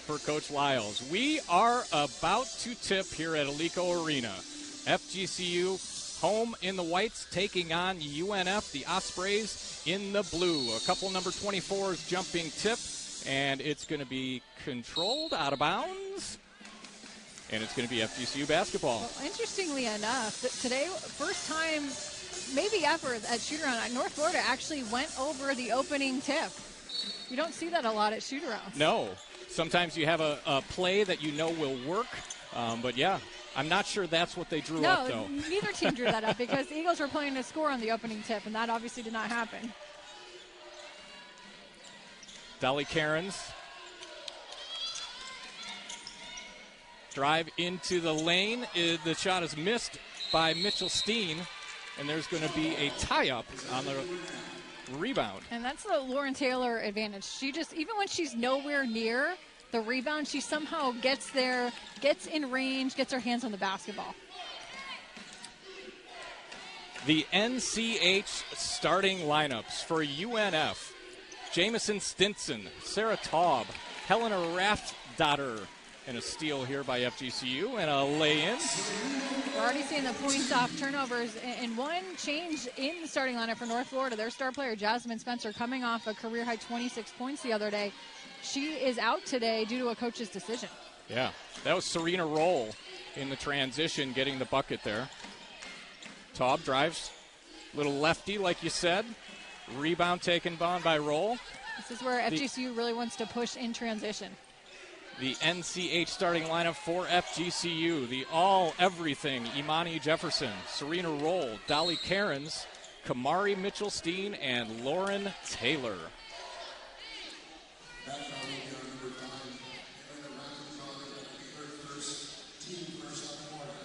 for Coach Lyles. We are about to tip here at Alico Arena. FGCU home in the whites taking on UNF, the Ospreys in the blue. A couple number 24s jumping tip, and it's going to be controlled out of bounds. And it's going to be FGCU basketball. Well, interestingly enough, today, first time maybe ever at shoot-around, North Florida actually went over the opening tip. You don't see that a lot at shoot-arounds. No. Sometimes you have a play that you know will work. But, yeah, I'm not sure that's what they drew up, though. No, neither team drew that up because the Eagles were playing to score on the opening tip, and that obviously did not happen. Dolly Cairns. Drive into the lane. The shot is missed by Mitchell Steen, and there's going to be a tie-up on the rebound. And that's the Lauryn Taylor advantage. She just, even when she's nowhere near the rebound, she somehow gets there, gets in range, gets her hands on the basketball. The NCH starting lineups for UNF. Jamison Stinson, Sarah Taub, Helena Raftdotter, and a steal here by FGCU, and a lay-in. We're already seeing the points off turnovers, and one change in the starting lineup for North Florida. Their star player, Jasmine Spencer, coming off a career-high 26 points the other day. She is out today due to a coach's decision. Yeah, that was Serena Roll in the transition, getting the bucket there. Taub drives, little lefty, like you said. Rebound taken by Roll. This is where FGCU really wants to push in transition. The NCH starting lineup for FGCU. The all-everything Imani Jefferson, Serena Roll, Dolly Cairns, Kamari Mitchell-Steen, and Lauryn Taylor.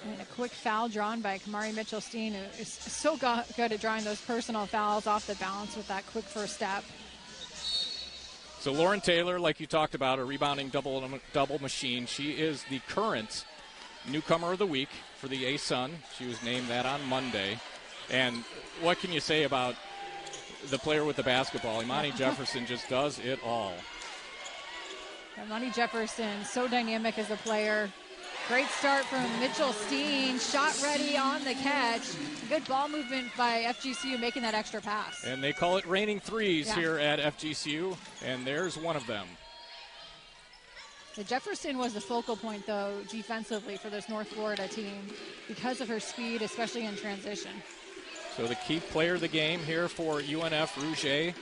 And a quick foul drawn by Kamari Mitchell-Steen, who is so good at drawing those personal fouls off the balance with that quick first step. So Lauryn Taylor, like you talked about, a rebounding double machine. She is the current newcomer of the week for the A-Sun. She was named that on Monday. And what can you say about the player with the basketball? Imani Jefferson just does it all. Imani Jefferson, so dynamic as a player. Great start from Mitchell-Steen. Shot ready on the catch. Good ball movement by FGCU making that extra pass. And they call it raining threes here at FGCU, and there's one of them. The Jefferson was the focal point, though, defensively for this North Florida team because of her speed, especially in transition. So the key player of the game here for UNF, Rouget.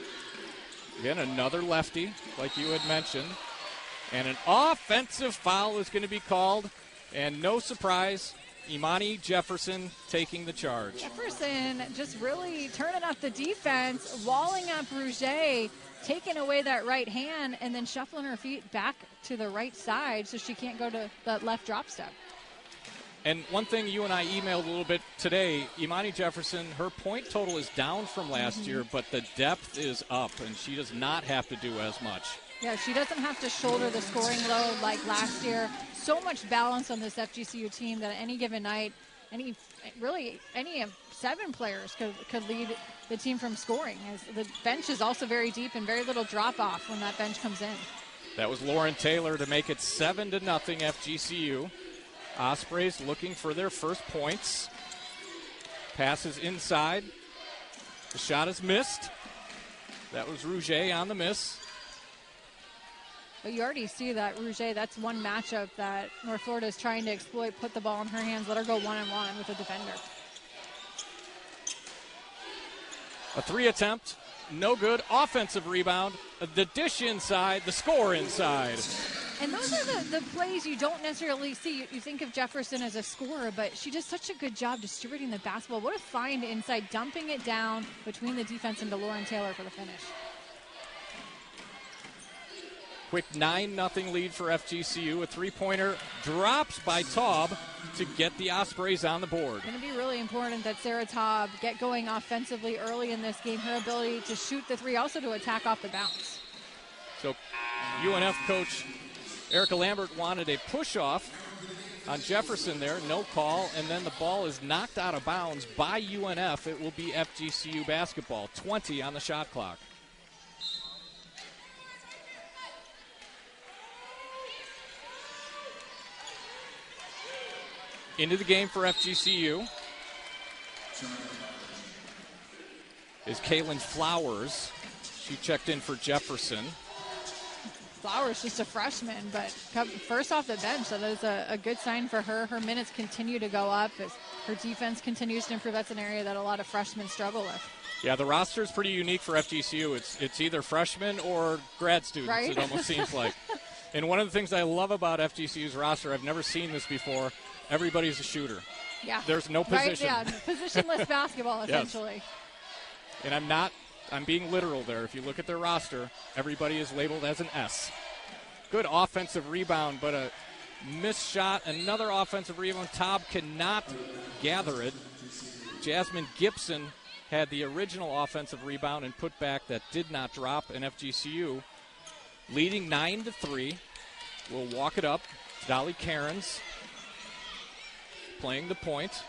Again, another lefty, like you had mentioned. And an offensive foul is going to be called. And no surprise, Imani Jefferson taking the charge. Jefferson just really turning up the defense, walling up Rouget, taking away that right hand, and then shuffling her feet back to the right side so she can't go to that left drop step. And one thing you and I emailed a little bit today, Imani Jefferson, her point total is down from last year, but the depth is up, and she does not have to do as much. Yeah, she doesn't have to shoulder the scoring load like last year. So much balance on this FGCU team that any given night, any of 7 players could lead the team from scoring. As the bench is also very deep and very little drop-off when that bench comes in. That was Lauryn Taylor to make it 7-0 FGCU. Ospreys looking for their first points. Passes inside. The shot is missed. That was Rouget on the miss. But you already see that Rouget, that's one matchup that North Florida is trying to exploit, put the ball in her hands, let her go one-on-one with a defender. A 3 attempt, no good. Offensive rebound, the dish inside, the score inside. And those are the plays you don't necessarily see. You think of Jefferson as a scorer, but she does such a good job distributing the basketball. What a find inside, dumping it down between the defense and to Lauryn Taylor for the finish. Quick 9-0 lead for FGCU. A three-pointer drops by Taub to get the Ospreys on the board. It's going to be really important that Sarah Taub get going offensively early in this game. Her ability to shoot the three, also to attack off the bounce. So UNF coach Erica Lambert wanted a push-off on Jefferson there. No call, and then the ball is knocked out of bounds by UNF. It will be FGCU basketball. 20 on the shot clock. Into the game for FGCU is Kaylin Flowers. She checked in for Jefferson. Flowers just a freshman, but first off the bench, so that's a good sign for her. Her minutes continue to go up as her defense continues to improve. That's an area that a lot of freshmen struggle with. Yeah, the roster is pretty unique for FGCU. It's either freshmen or grad students, right? It almost seems like. And one of the things I love about FGCU's roster, I've never seen this before, everybody's a shooter. Yeah. There's no position. Right? Yeah, positionless basketball, essentially. Yes. And I'm being literal there. If you look at their roster, everybody is labeled as an S. Good offensive rebound, but a missed shot. Another offensive rebound. Taub cannot gather it. Jasmine Gibson had the original offensive rebound and put back that did not drop. And FGCU leading 9-3. Will walk it up. Dolly Cairns playing the point.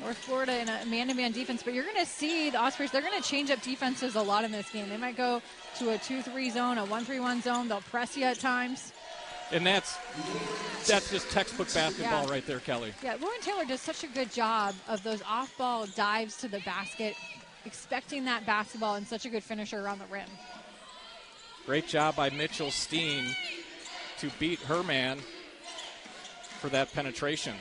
North Florida in a man-to-man defense, but you're going to see the Ospreys, they're going to change up defenses a lot in this game. They might go to a 2-3 zone, a 1-3-1 zone. They'll press you at times. And that's just textbook basketball right there, Kelly. Yeah, Lauryn Taylor does such a good job of those off-ball dives to the basket, expecting that basketball, and such a good finisher around the rim. Great job by Mitchell Steen to beat her man for that penetration.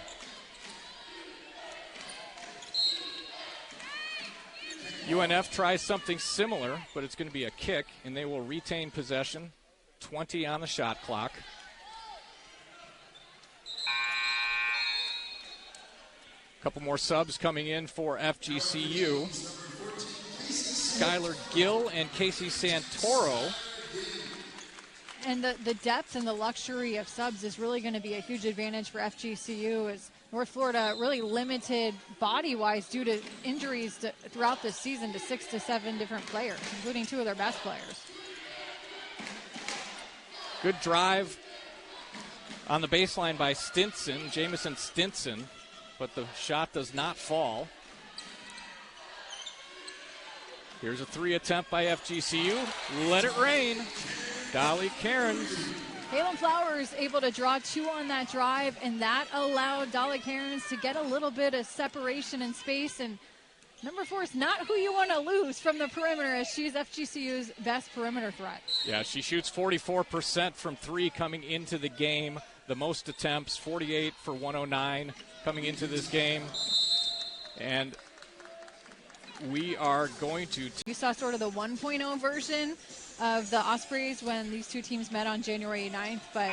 UNF tries something similar, but it's going to be a kick, and they will retain possession. 20 on the shot clock. A couple more subs coming in for FGCU. Skylar Gill and Casey Santoro. And the depth and the luxury of subs is really going to be a huge advantage for FGCU as North Florida really limited body-wise due to injuries throughout the season to 6 to 7 different players, including 2 of their best players. Good drive on the baseline by Stinson, Jamison Stinson, but the shot does not fall. Here's a 3 attempt by FGCU. Let it rain. Dolly Cairns. Kaylin Flowers able to draw 2 on that drive, and that allowed Dolly Cairns to get a little bit of separation and space. And number 4 is not who you want to lose from the perimeter, as she's FGCU's best perimeter threat. Yeah, she shoots 44% from 3 coming into the game. The most attempts, 48 for 109 coming into this game. And we are going to... You saw sort of the 1.0 version of the Ospreys when these two teams met on January 9th, but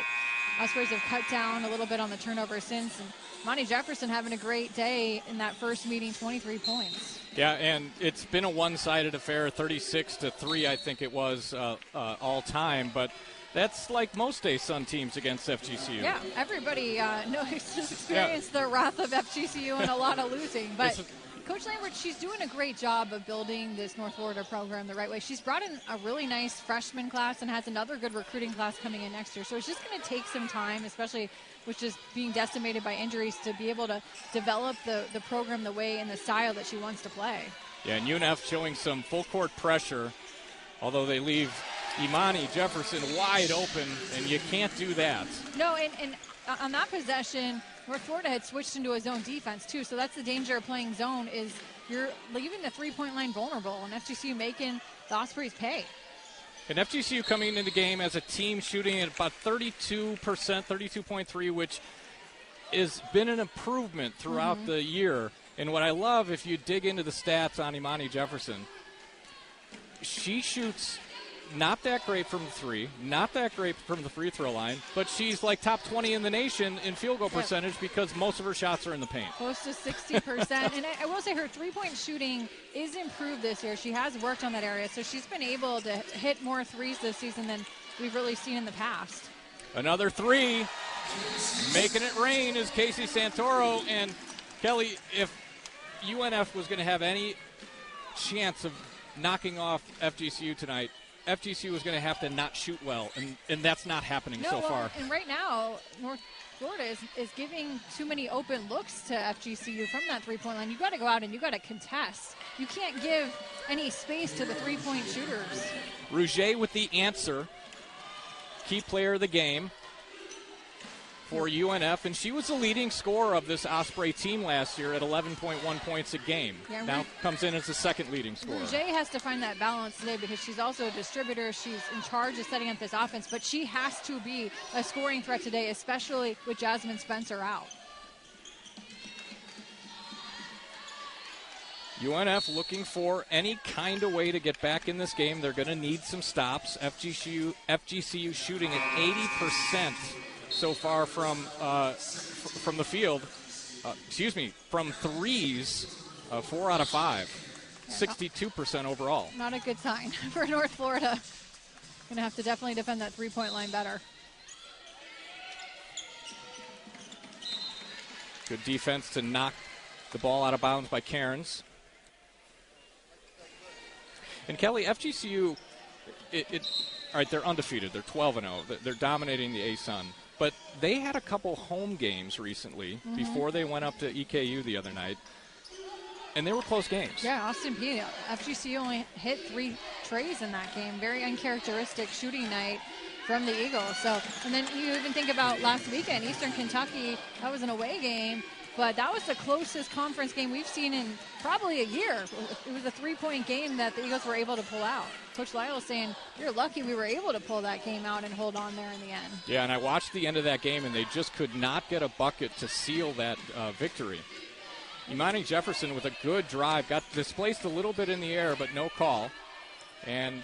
Ospreys have cut down a little bit on the turnover since. And Monty Jefferson having a great day in that first meeting, 23 points. Yeah, and it's been a one-sided affair, 36-3, I think it was all time, but that's like most ASUN teams against FGCU. Yeah, everybody experienced the wrath of FGCU and a lot of losing, but Coach Lambert, she's doing a great job of building this North Florida program the right way. She's brought in a really nice freshman class and has another good recruiting class coming in next year. So it's just going to take some time, especially with just being decimated by injuries, to be able to develop the program the way and the style that she wants to play. Yeah, and UNF showing some full court pressure, although they leave Imani Jefferson wide open, and you can't do that. No, and on that possession, North Florida had switched into a zone defense, too, so that's the danger of playing zone, is you're leaving the three-point line vulnerable, and FGCU making the Ospreys pay. And FGCU coming into the game as a team shooting at about 32%, 32.3%, which has been an improvement throughout the year. And what I love, if you dig into the stats on Imani Jefferson, she shoots not that great from the 3, not that great from the free throw line, but she's like top 20 in the nation in field goal percentage because most of her shots are in the paint. Close to 60%. And I will say her three-point shooting is improved this year. She has worked on that area, so she's been able to hit more threes this season than we've really seen in the past. Another 3. Making it rain is Casey Santoro. And Kelly, if UNF was going to have any chance of knocking off FGCU tonight, FGCU was going to have to not shoot well, and that's not happening so far. And right now, North Florida is giving too many open looks to FGCU from that three-point line. You've got to go out and you've got to contest. You can't give any space to the three-point shooters. Rouget with the answer. Key player of the game. for UNF, and she was the leading scorer of this Osprey team last year at 11.1 points a game. Yeah, now comes in as the second leading scorer. Rouget has to find that balance today because she's also a distributor. She's in charge of setting up this offense, but she has to be a scoring threat today, especially with Jasmine Spencer out. UNF looking for any kind of way to get back in this game. They're going to need some stops. FGCU shooting at 80% so far from the field. From threes, 4 out of 5. 62% overall. Not a good sign for North Florida. Going to have to definitely defend that three-point line better. Good defense to knock the ball out of bounds by Cairns. And Kelly, FGCU, all right, they're undefeated. They're 12-0. They're dominating the ASUN. But they had a couple home games recently before they went up to EKU the other night. And they were close games. Yeah, Austin Peay. FGCU only hit 3 trays in that game. Very uncharacteristic shooting night from the Eagles. And then you even think about last weekend, Eastern Kentucky, that was an away game. But that was the closest conference game we've seen in probably a year. It was a 3-point game that the Eagles were able to pull out. Coach Lyle is saying, you're lucky we were able to pull that game out and hold on there in the end. Yeah, and I watched the end of that game, and they just could not get a bucket to seal that victory. Imani Jefferson with a good drive, got displaced a little bit in the air, but no call. And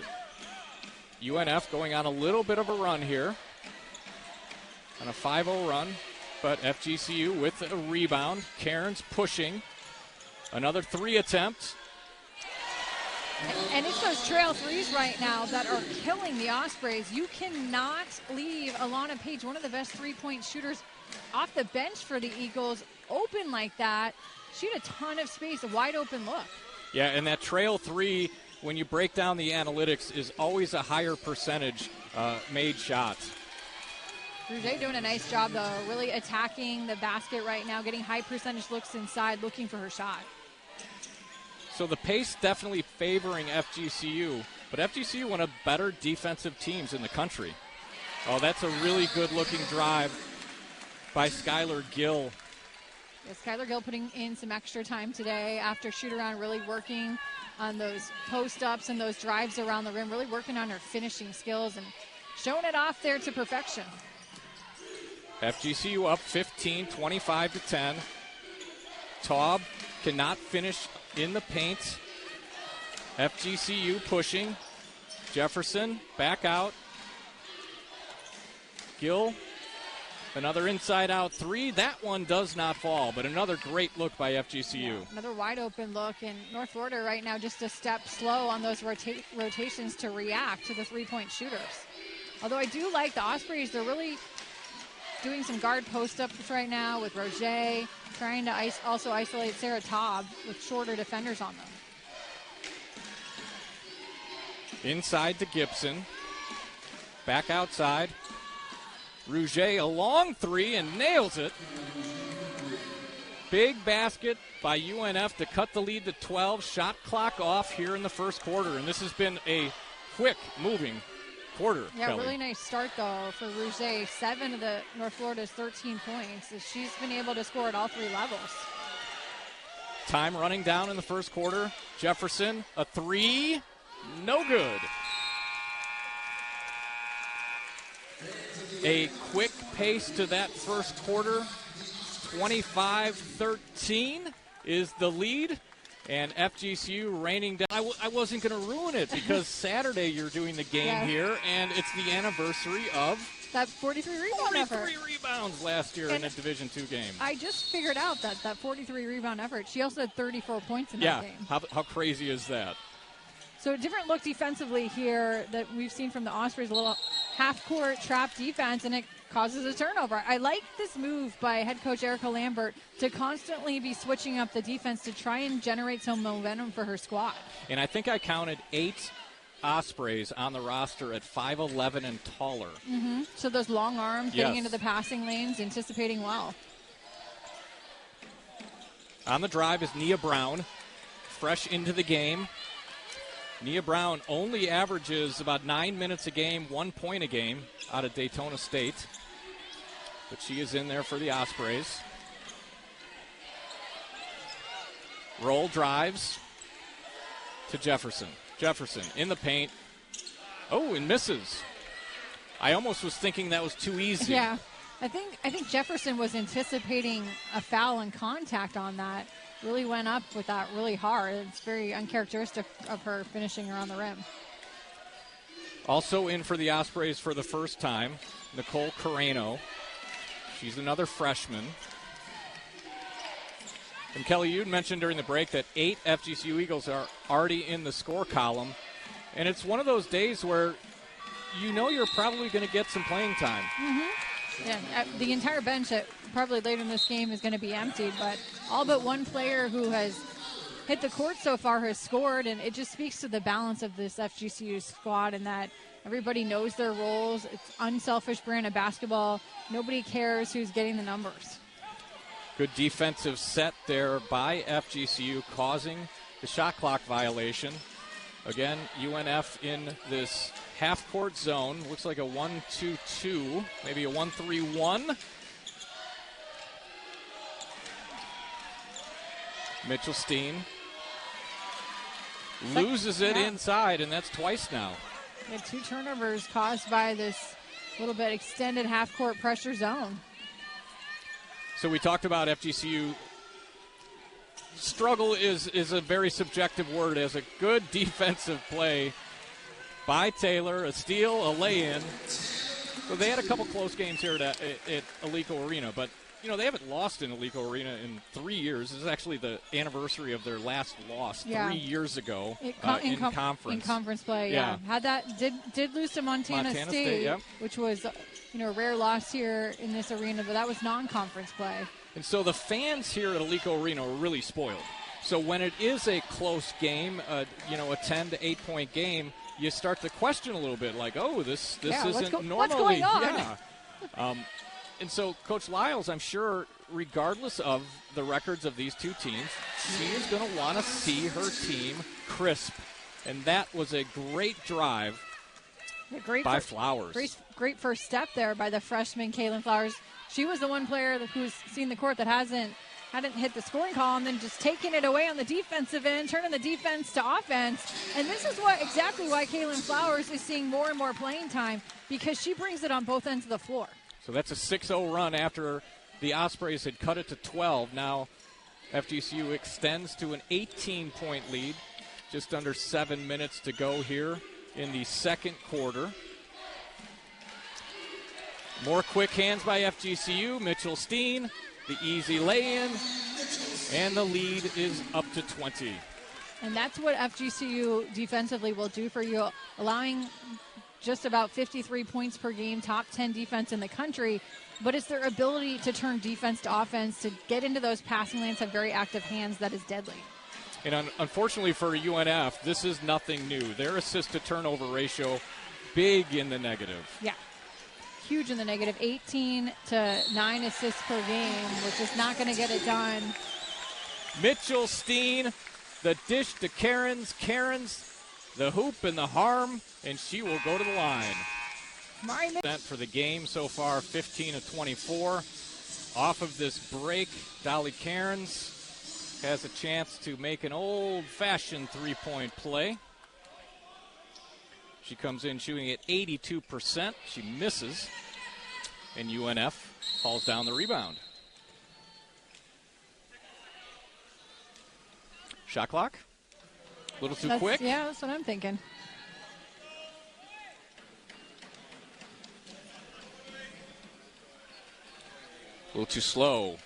UNF going on a little bit of a run here, on a 5-0 run. But FGCU with a rebound. Cairns pushing. Another 3 attempt. And it's those trail threes right now that are killing the Ospreys. You cannot leave Alana Page, one of the best three-point shooters, off the bench for the Eagles, open like that. She had a ton of space, a wide-open look. Yeah, and that trail 3, when you break down the analytics, is always a higher percentage made shot. Rouget doing a nice job, though, really attacking the basket right now, getting high percentage looks inside, looking for her shot. So the pace definitely favoring FGCU, but FGCU one of the better defensive teams in the country. Oh, that's a really good-looking drive by Skylar Gill. Yeah, Skylar Gill putting in some extra time today after shoot-around, really working on those post-ups and those drives around the rim, really working on her finishing skills and showing it off there to perfection. FGCU up 15, 25-10. Taub cannot finish in the paint. FGCU pushing. Jefferson back out. Gill, another inside-out 3. That one does not fall, but another great look by FGCU. Yeah, another wide-open look, and North Florida right now just a step slow on those rotations to react to the three-point shooters. Although I do like the Ospreys, they're really doing some guard post-ups right now with Rouget, trying to also isolate Sarah Taub with shorter defenders on them. Inside to Gibson. Back outside. Rouget a long 3 and nails it. Big basket by UNF to cut the lead to 12. Shot clock off here in the first quarter, and this has been a quick moving quarter. Yeah, Kelly. Really nice start, though, for Rouget. 7 of the North Florida's 13 points. She's been able to score at all 3 levels. Time running down in the first quarter. Jefferson, a 3. No good. A quick pace to that first quarter. 25-13 is the lead. And FGCU raining down. I wasn't going to ruin it because Saturday you're doing the game here, and it's the anniversary of that 43 rebound effort. 43 rebounds last year in a Division II game. I just figured out that 43 rebound effort. She also had 34 points in that game. How crazy is that? So a different look defensively here that we've seen from the Ospreys, a little half-court trap defense, and it causes a turnover. I like this move by head coach Erica Lambert to constantly be switching up the defense to try and generate some momentum for her squad. And I think I counted 8 Ospreys on the roster at 5'11" and taller. Mm-hmm. So those long arms getting into the passing lanes, anticipating well. On the drive is Nia Brown, fresh into the game. Nia Brown only averages about 9 minutes a game, 1 point a game out of Daytona State. but she is in there for the Ospreys. Roll drives to Jefferson. Jefferson in the paint. Oh, and misses. I almost was thinking that was too easy. Yeah, I think Jefferson was anticipating a foul and contact on that. Really went up with that really hard. It's very uncharacteristic of her finishing around the rim. Also in for the Ospreys for the first time, Nicole Carreno. She's another freshman. And Kelly, you mentioned during the break that 8 FGCU Eagles are already in the score column. And it's one of those days where you know you're probably going to get some playing time. Mm-hmm. Yeah, the entire bench probably later in this game is going to be emptied, but all but one player who has hit the court so far has scored, and it just speaks to the balance of this FGCU squad and that everybody knows their roles. It's unselfish brand of basketball. Nobody cares who's getting the numbers. Good defensive set there by FGCU, causing the shot clock violation. Again, UNF in this half-court zone. Looks like a 1-2-2, maybe a 1-3-1. Mitchell Steen loses it inside, and that's twice now. Yeah, 2 turnovers caused by this little bit extended half-court pressure zone. So we talked about FGCU. Struggle is a very subjective word. As a good defensive play by Taylor, a steal, a lay-in. So they had a couple close games here at Alico Arena, but you know they haven't lost in Alico Arena in 3 years. This is actually the anniversary of their last loss 3 years ago in conference. In conference play, yeah. Had that did lose to Montana State, yep. Which was a rare loss here in this arena, but that was non-conference play. And so the fans here at Alico Arena are really spoiled. So when it is a close game, a 10 to 8 point game, you start to question a little bit, like, oh, this isn't normally. What's going on? Yeah. And so Coach Lyles, I'm sure, regardless of the records of these two teams, she is going to want to see her team crisp. And that was a great drive by Flowers. Great first step there by the freshman Kaylin Flowers. She was the one player who's seen the court that hadn't hit the scoring column, then just taking it away on the defensive end, turning the defense to offense. And this is exactly why Kaylin Flowers is seeing more and more playing time, because she brings it on both ends of the floor. So that's a 6-0 run after the Ospreys had cut it to 12. Now FGCU extends to an 18-point lead. Just under 7 minutes to go here in the second quarter. More quick hands by FGCU. Mitchell Steen, the easy lay-in, and the lead is up to 20. And that's what FGCU defensively will do for you, allowing just about 53 points per game, top 10 defense in the country. But it's their ability to turn defense to offense, to get into those passing lanes, have very active hands, that is deadly. And unfortunately for UNF, this is nothing new. Their assist-to-turnover ratio, big in the negative. Yeah. Huge in the negative, 18 to 9 assists per game, which is not going to get it done. Mitchell Steen, the dish to Cairns, the hoop and the harm, and she will go to the line. For the game so far, 15 of 24. Off of this break, Dolly Cairns has a chance to make an old-fashioned three-point play. She comes in shooting at 82%. She misses, and UNF hauls down the rebound. Shot clock? A little too quick? Yeah, that's what I'm thinking. A little too slow.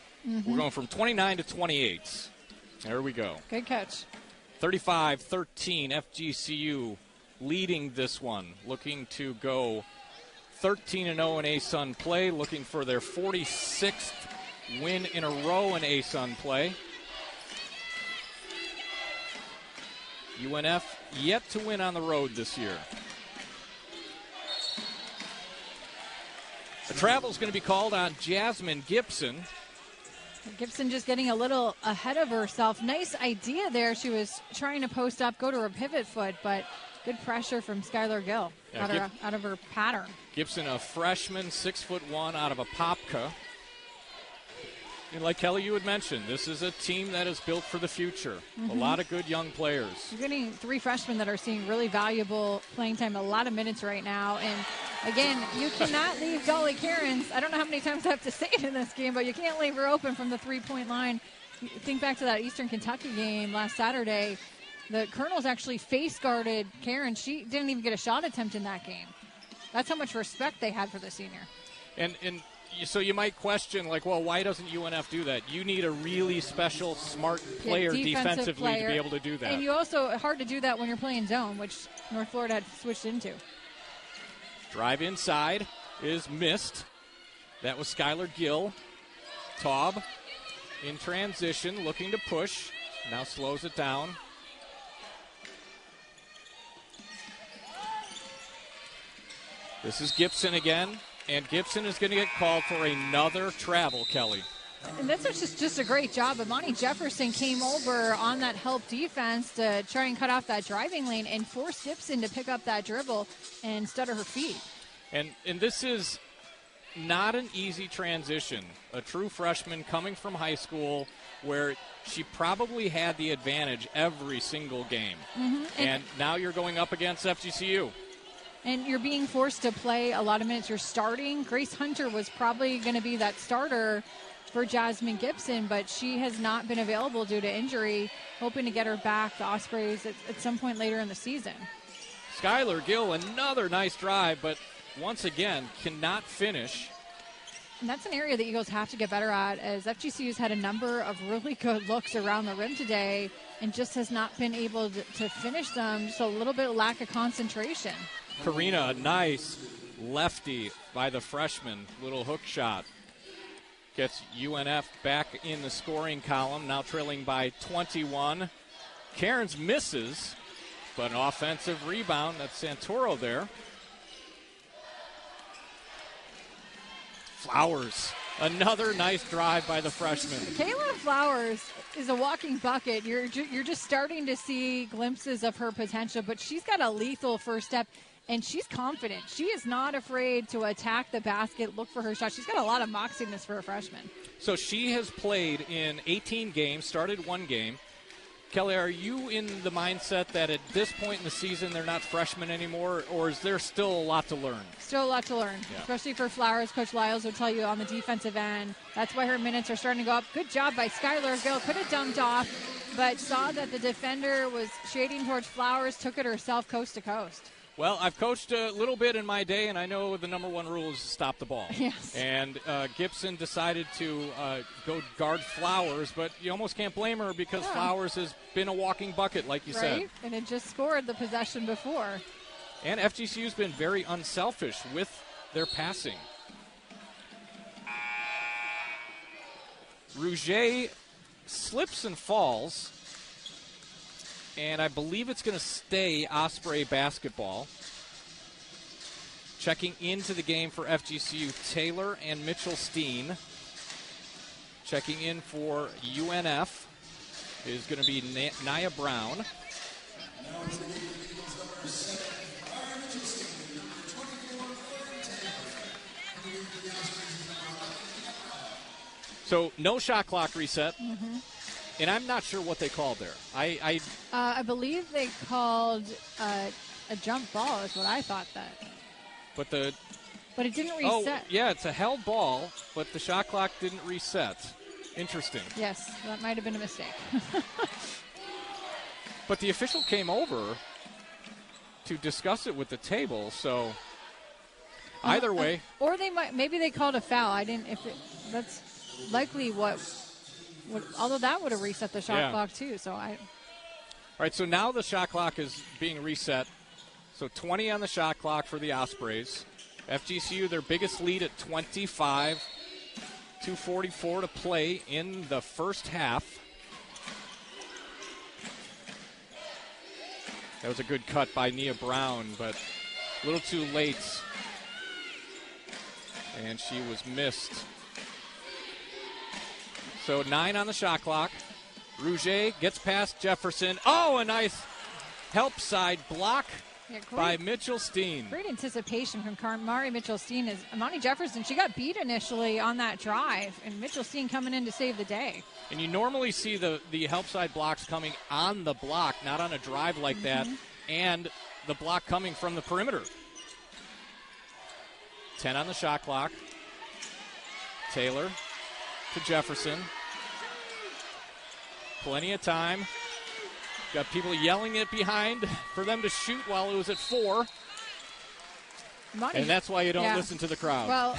We're going from 29 to 28. There we go. Good catch. 35-13, FGCU leading this one, looking to go 13-0 in ASUN play, looking for their 46th win in a row in ASUN play. UNF yet to win on the road this year. The travel is going to be called on Jasmine Gibson. Gibson just getting a little ahead of herself. Nice idea there. She was trying to post up, go to her pivot foot, but good pressure from Skylar Gill out of her pattern. Gibson, a freshman, 6'1", out of Apopka. And like Kelly, you had mentioned, this is a team that is built for the future. A lot of good young players. You're getting 3 freshmen that are seeing really valuable playing time, a lot of minutes right now. And, again, you cannot leave Dolly Cairns. I don't know how many times I have to say it in this game, but you can't leave her open from the 3-point line. Think back to that Eastern Kentucky game last Saturday. The Colonels actually face-guarded Cairns. She didn't even get a shot attempt in that game. That's how much respect they had for the senior. And so you might question, like, well, why doesn't UNF do that? You need a really special, smart player defensively to be able to do that. And you also, hard to do that when you're playing zone, which North Florida had switched into. Drive inside is missed. That was Skylar Gill. Taub in transition, looking to push. Now slows it down. This is Gibson again. And Gibson is going to get called for another travel, Kelly. And this was just a great job. Amani Jefferson came over on that help defense to try and cut off that driving lane and force Gibson to pick up that dribble and stutter her feet. And this is not an easy transition. A true freshman coming from high school where she probably had the advantage every single game. And now you're going up against FGCU. And you're being forced to play a lot of minutes. You're starting. Grace Hunter was probably going to be that starter for Jasmine Gibson, but she has not been available due to injury. Hoping to get her back, the Ospreys, at some point later in the season. Skylar Gill, another nice drive, but once again, cannot finish. And that's an area that Eagles have to get better at, as FGCU's had a number of really good looks around the rim today and just has not been able to finish them. So a little bit of lack of concentration. Karina, a nice lefty by the freshman. Little hook shot. Gets UNF back in the scoring column, now trailing by 21. Cairns misses, but an offensive rebound. That's Santoro there. Flowers, another nice drive by the freshman. Kayla Flowers is a walking bucket. You're just starting to see glimpses of her potential, but she's got a lethal first step. And she's confident. She is not afraid to attack the basket, look for her shot. She's got a lot of moxiness for a freshman. So she has played in 18 games, started 1 game. Kelly, are you in the mindset that at this point in the season they're not freshmen anymore, or is there still a lot to learn? Still a lot to learn, especially for Flowers. Coach Lyles will tell you on the defensive end. That's why her minutes are starting to go up. Good job by Skylar Gill. Could have dumped off, but saw that the defender was shading towards Flowers, took it herself coast to coast. Well, I've coached a little bit in my day, and I know the number one rule is stop the ball. Yes. And Gibson decided to go guard Flowers, but you almost can't blame her because Flowers has been a walking bucket, like you said. Right, and it just scored the possession before. And FGCU's been very unselfish with their passing. Rouget slips and falls. And I believe it's going to stay Osprey basketball. Checking into the game for FGCU, Taylor and Mitchell Steen. Checking in for UNF is going to be Nia Brown. So no shot clock reset. And I'm not sure what they called there. I believe they called a jump ball is what I thought that. But it didn't reset. Oh, yeah, it's a held ball, but the shot clock didn't reset. Interesting. Yes, that might have been a mistake. But the official came over to discuss it with the table, so either way. Or maybe they called a foul. That's likely although that would have reset the shot clock too. All right, so now the shot clock is being reset. So 20 on the shot clock for the Ospreys. FGCU, their biggest lead at 25. 2:44 to play in the first half. That was a good cut by Nia Brown, but a little too late. And she was missed. So 9 on the shot clock. Rouget gets past Jefferson. Oh, a nice help side block by Mitchell Steen. Great anticipation from Mari Mitchell Steen. Is Amani Jefferson, she got beat initially on that drive, and Mitchell Steen coming in to save the day. And you normally see the help side blocks coming on the block, not on a drive like that, and the block coming from the perimeter. 10 on the shot clock. Taylor to Jefferson. Plenty of time. Got people yelling it behind for them to shoot while it was at 4. And that's why you don't listen to the crowd. Well,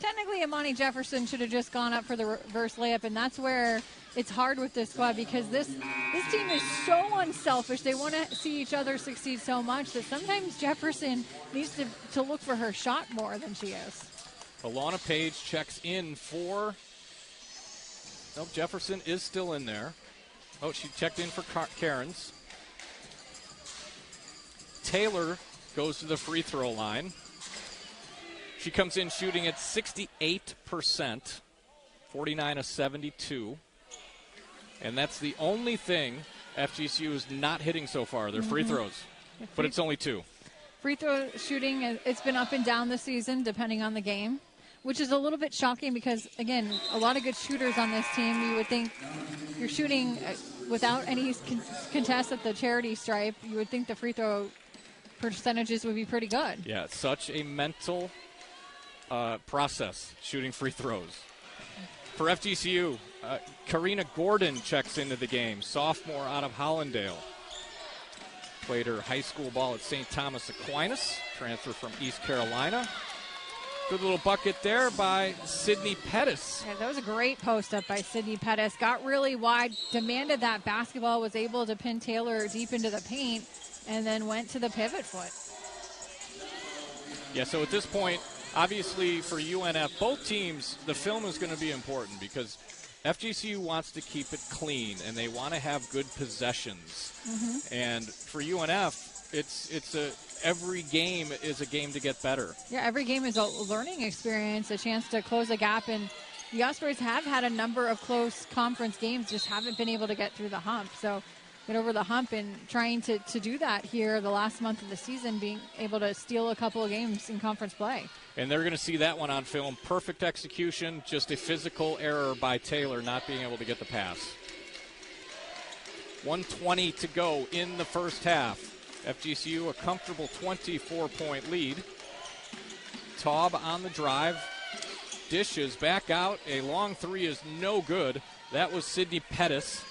technically Amani Jefferson should have just gone up for the reverse layup, and that's where it's hard with this squad because this team is so unselfish. They want to see each other succeed so much that sometimes Jefferson needs to look for her shot more than she is. Alana Page checks in for... Nope, Jefferson is still in there. Oh, she checked in for Cairns. Taylor goes to the free throw line. She comes in shooting at 68%, 49 of 72. And that's the only thing FGCU is not hitting so far, their free throws. But it's only 2. Free throw shooting, it's been up and down this season depending on the game, which is a little bit shocking because, again, a lot of good shooters on this team. You would think you're shooting without any contest at the charity stripe. You would think the free throw percentages would be pretty good. Yeah, it's such a mental process, shooting free throws. For FGCU, Karina Gordon checks into the game, sophomore out of Hollandale. Played her high school ball at St. Thomas Aquinas, transfer from East Carolina. Good little bucket there by Sydney Pettis. Yeah, that was a great post up by Sydney Pettis. Got really wide, demanded that basketball, was able to pin Taylor deep into the paint, and then went to the pivot foot. Yeah, so at this point, obviously for UNF, both teams, the film is going to be important because FGCU wants to keep it clean, and they want to have good possessions. And for UNF, every game is a game to get better. Yeah, every game is a learning experience, a chance to close a gap. And the Ospreys have had a number of close conference games, just haven't been able to get through the hump. So get over the hump and trying to do that here the last month of the season, being able to steal a couple of games in conference play. And they're going to see that one on film. Perfect execution, just a physical error by Taylor not being able to get the pass. 1:20 to go in the first half. FGCU a comfortable 24-point lead. Taub on the drive. Dishes back out. A long three is no good. That was Sydney Pettis.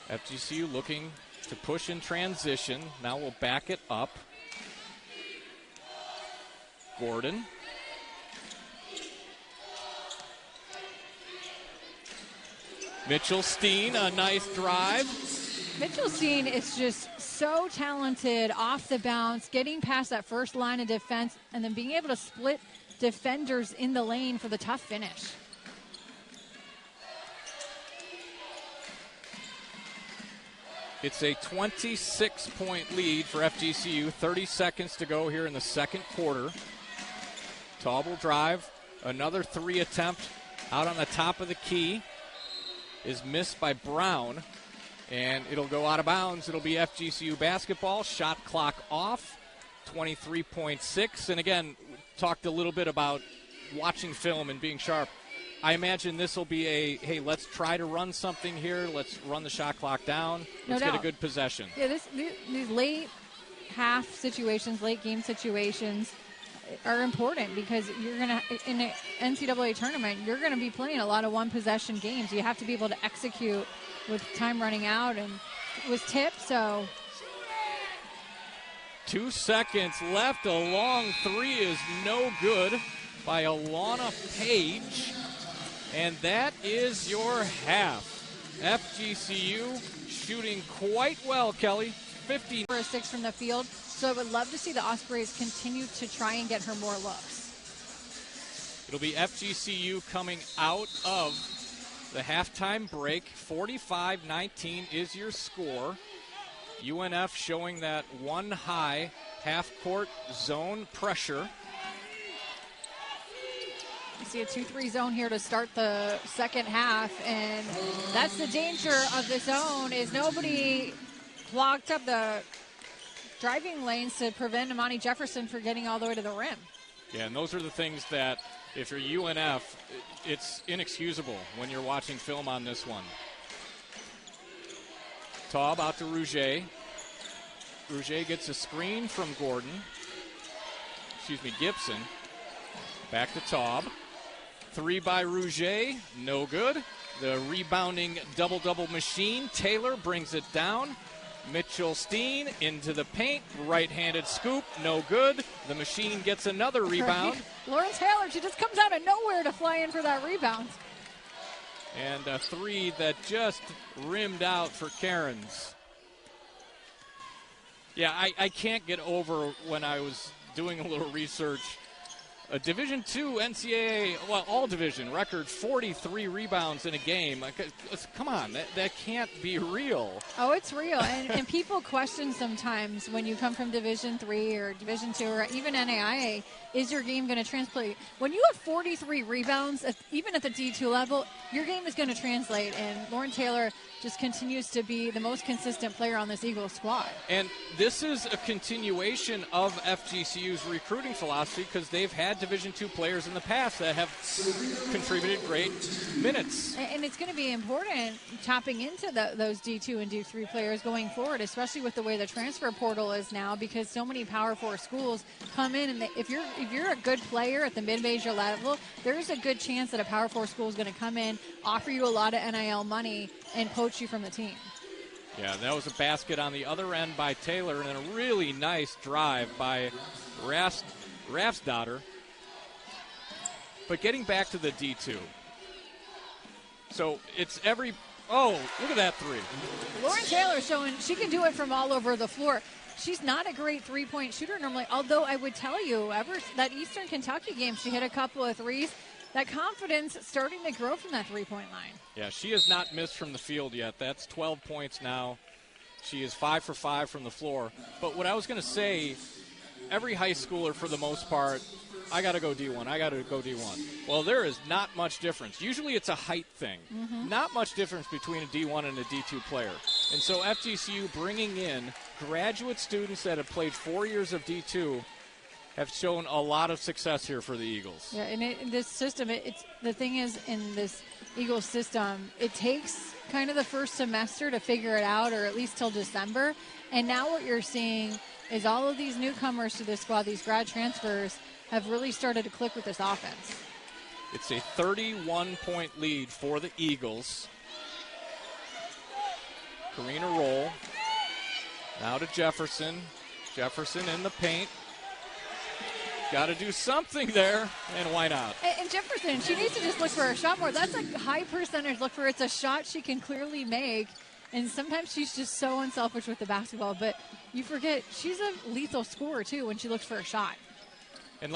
FGCU looking to push in transition. Now we'll back it up. Gordon. Mitchell Steen, a nice drive. Mitchell Steen is just so talented off the bounce, getting past that first line of defense, and then being able to split defenders in the lane for the tough finish. It's a 26-point lead for FGCU. 30 seconds to go here in the second quarter. Taub will drive. Another three attempt out on the top of the key is missed by Brown. And it'll go out of bounds. It'll be FGCU basketball. Shot clock off. 23.6. And again, talked a little bit about watching film and being sharp. I imagine this will be hey, let's try to run something here. Let's run the shot clock down. Let's get a good possession. Yeah, these late half situations, late game situations are important because you're going to, in an NCAA tournament, you're going to be playing a lot of one-possession games. You have to be able to execute with time running out, and it was tipped, so. 2 seconds left. A long three is no good by Alana Page. And that is your half. FGCU shooting quite well, Kelly. 50 for a 6 from the field. So I would love to see the Ospreys continue to try and get her more looks. It'll be FGCU coming out of the halftime break. 45-19 is your score. UNF showing that one high half-court zone pressure. You see a 2-3 zone here to start the second half, and that's the danger of the zone is nobody clogged up the driving lanes to prevent Imani Jefferson from getting all the way to the rim. Yeah, and those are the things that, if you're UNF, it's inexcusable when you're watching film on this one. Taub out to Rouget. Rouget gets a screen from Gibson. Back to Taub. 3 by Rouget, no good. The rebounding double-double machine. Taylor brings it down. Mitchell Steen into the paint. Right-handed scoop, no good. The machine gets another rebound. Lauren Taylor, she just comes out of nowhere to fly in for that rebound. And a 3 that just rimmed out for Cairns. Yeah, I can't get over when I was doing a little research. A Division II NCAA, well, all division record, 43 rebounds in a game. Come on, that can't be real. Oh, it's real. And people question sometimes when you come from Division III or Division II or even NAIA, is your game going to translate? When you have 43 rebounds, even at the D2 level, your game is going to translate. And Lauren Taylor just continues to be the most consistent player on this Eagles squad. And this is a continuation of FGCU's recruiting philosophy because they've had Division II players in the past that have contributed great minutes. And it's going to be important tapping into those D2 and D3 players going forward, especially with the way the transfer portal is now, because so many Power 4 schools come in, and if you're a good player at the mid-major level, there's a good chance that a Power 4 school is going to come in, offer you a lot of NIL money, and poach you from the team. Yeah, that was a basket on the other end by Taylor, and then a really nice drive by Rafsdotter. But getting back to the D2. So it's look at that 3. Lauren Taylor showing she can do it from all over the floor. She's not a great three-point shooter normally, although I would tell you, ever that Eastern Kentucky game, she hit a couple of threes. That confidence starting to grow from that three-point line. Yeah, she has not missed from the field yet. That's 12 points now. She is 5 for 5 from the floor. But what I was going to say, every high schooler for the most part, I got to go D1. Well, there is not much difference. Usually it's a height thing. Mm-hmm. Not much difference between a D1 and a D2 player. And so FGCU bringing in graduate students that have played 4 years of D2 have shown a lot of success here for the Eagles. Yeah, and this system, it's the thing is, in this Eagles system, it takes kind of the first semester to figure it out, or at least till December. And now what you're seeing is all of these newcomers to this squad, these grad transfers, have really started to click with this offense. It's a 31-point lead for the Eagles. Karina roll. Now to Jefferson. Jefferson in the paint. Got to do something there, and why not? And Jefferson, she needs to just look for a shot more. That's a high percentage look for her. It's a shot she can clearly make, and sometimes she's just so unselfish with the basketball. But you forget, she's a lethal scorer, too, when she looks for a shot. And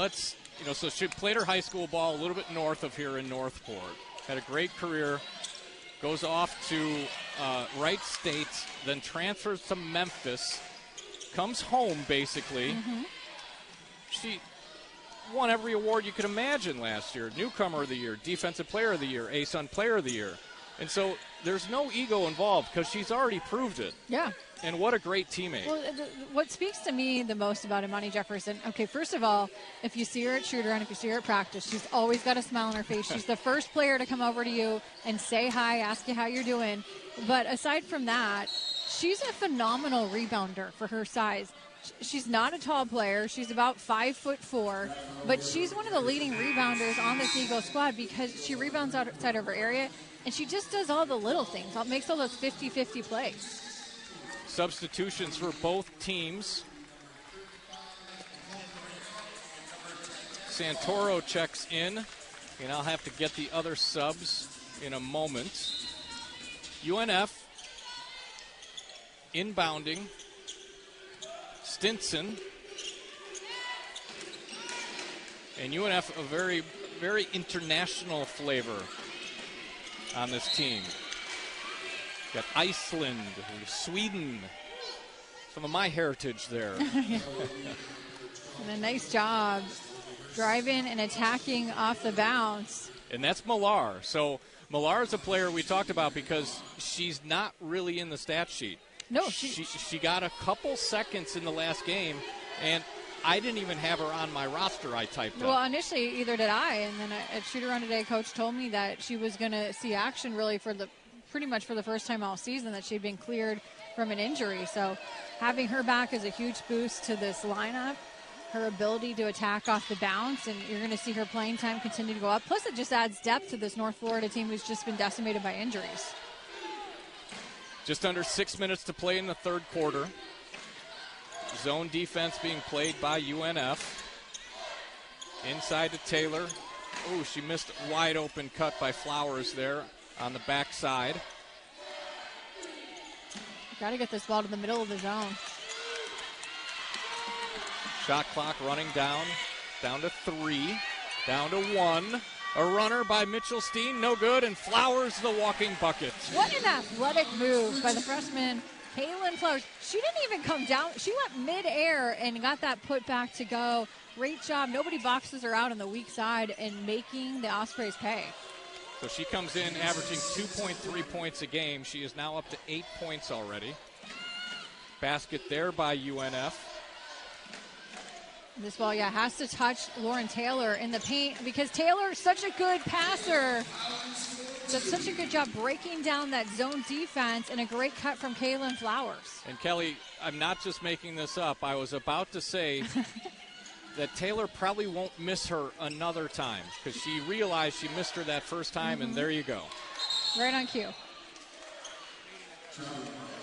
so she played her high school ball a little bit north of here in Northport. Had a great career. Goes off to Wright State, then transfers to Memphis. Comes home, basically. Mm-hmm. She won every award you could imagine last year. Newcomer of the Year, Defensive Player of the Year, ASUN Player of the Year. And so there's no ego involved because she's already proved it. Yeah. And what a great teammate. Well, what speaks to me the most about Imani Jefferson, okay, first of all, if you see her at shoot-around, if you see her at practice, she's always got a smile on her face. She's the first player to come over to you and say hi, ask you how you're doing. But aside from that, she's a phenomenal rebounder for her size. She's not a tall player. She's about 5'4", but she's one of the leading rebounders on this Eagles squad because she rebounds outside of her area, and she just does all the little things. Makes all those 50-50 plays. Substitutions for both teams. Santoro checks in, and I'll have to get the other subs in a moment. UNF inbounding. Stinson. And UNF, a very, very international flavor on this team. Got Iceland, Sweden. Some of my heritage there. And a nice job driving and attacking off the bounce. And that's Millar. So Millar is a player we talked about because she's not really in the stat sheet. No, she got a couple seconds in the last game, and I didn't even have her on my roster. I typed up. Well, initially, either did I, and then at shoot-around today, Coach told me that she was going to see action really pretty much for the first time all season, that she'd been cleared from an injury. So having her back is a huge boost to this lineup, her ability to attack off the bounce, and you're going to see her playing time continue to go up. Plus, it just adds depth to this North Florida team who's just been decimated by injuries. Just under 6 minutes to play in the third quarter. Zone defense being played by UNF. Inside to Taylor. Oh, she missed a wide open cut by Flowers there on the backside. Got to get this ball to the middle of the zone. Shot clock running down to 3, down to 1. A runner by Mitchell Steen, no good, and Flowers the walking bucket. What an athletic move by the freshman, Kaylin Flowers. She didn't even come down. She went midair and got that put back to go. Great job. Nobody boxes her out on the weak side and making the Ospreys pay. So she comes in averaging 2.3 points a game. She is now up to 8 points already. Basket there by UNF. This ball, has to touch Lauryn Taylor in the paint because Taylor's such a good passer. Does such a good job breaking down that zone defense, and a great cut from Kaylin Flowers. And Kelly, I'm not just making this up. I was about to say that Taylor probably won't miss her another time because she realized she missed her that first time, and there you go. Right on cue.